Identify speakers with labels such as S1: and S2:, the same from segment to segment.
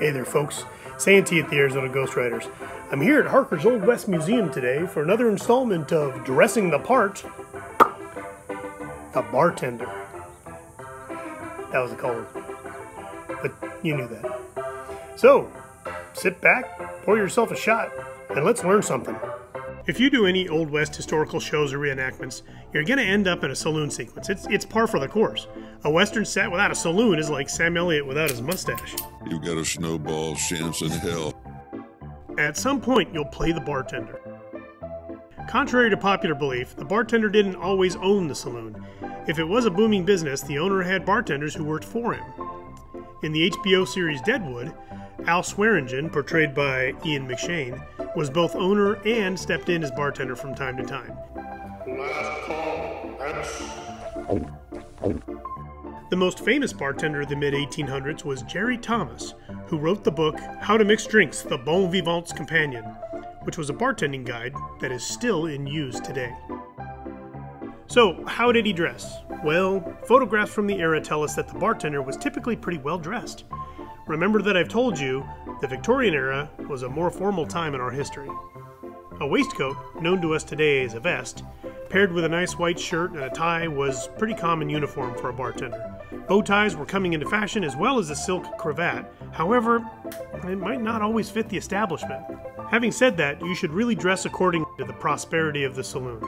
S1: Hey there folks, Santee at the Arizona Ghostriders. I'm here at Harker's Old West Museum today for another installment of Dressing the Part, the Bartender. That was a color, but you knew that. So, sit back, pour yourself a shot, and let's learn something. If you do any Old West historical shows or reenactments, you're going to end up in a saloon sequence. It's par for the course. A Western set without a saloon is like Sam Elliott without his mustache.
S2: You got a snowball chance in hell.
S1: At some point, you'll play the bartender. Contrary to popular belief, the bartender didn't always own the saloon. If it was a booming business, the owner had bartenders who worked for him. In the HBO series Deadwood, Al Swearingen, portrayed by Ian McShane, was both owner and stepped in as bartender from time to time.
S3: Last call, X.
S1: The most famous bartender of the mid-1800s was Jerry Thomas, who wrote the book How to Mix Drinks, the Bon Vivant's Companion, which was a bartending guide that is still in use today. So, how did he dress? Well, photographs from the era tell us that the bartender was typically pretty well dressed. Remember that I've told you the Victorian era was a more formal time in our history. A waistcoat, known to us today as a vest, paired with a nice white shirt and a tie was pretty common uniform for a bartender. Bow ties were coming into fashion as well as a silk cravat. However, it might not always fit the establishment. Having said that, you should really dress according to the prosperity of the saloon.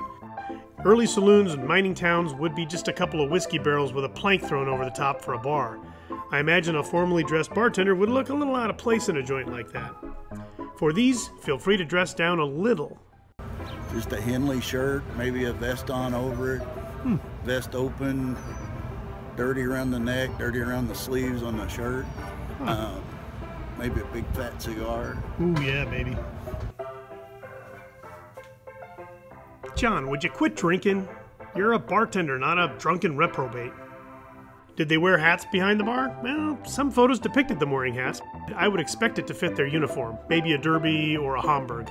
S1: Early saloons in mining towns would be just a couple of whiskey barrels with a plank thrown over the top for a bar. I imagine a formally dressed bartender would look a little out of place in a joint like that. For these, feel free to dress down a little.
S4: Just a Henley shirt, maybe a vest on over it, vest open, dirty around the neck, dirty around the sleeves on the shirt, maybe a big fat cigar.
S1: Ooh yeah, baby. John, would you quit drinking? You're a bartender, not a drunken reprobate. Did they wear hats behind the bar? Well, some photos depicted them wearing hats. I would expect it to fit their uniform, maybe a derby or a Homburg.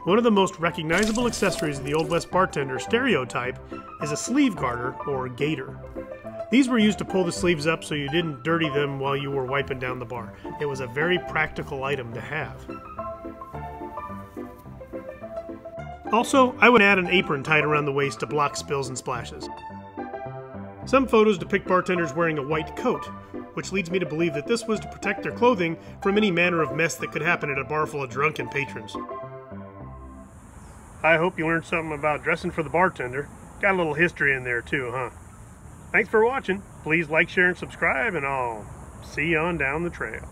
S1: One of the most recognizable accessories of the Old West bartender stereotype is a sleeve garter or gaiter. These were used to pull the sleeves up so you didn't dirty them while you were wiping down the bar. It was a very practical item to have. Also, I would add an apron tied around the waist to block spills and splashes. Some photos depict bartenders wearing a white coat, which leads me to believe that this was to protect their clothing from any manner of mess that could happen at a bar full of drunken patrons. I hope you learned something about dressing for the bartender. Got a little history in there too, huh? Thanks for watching. Please like, share, and subscribe, and I'll see you on down the trail.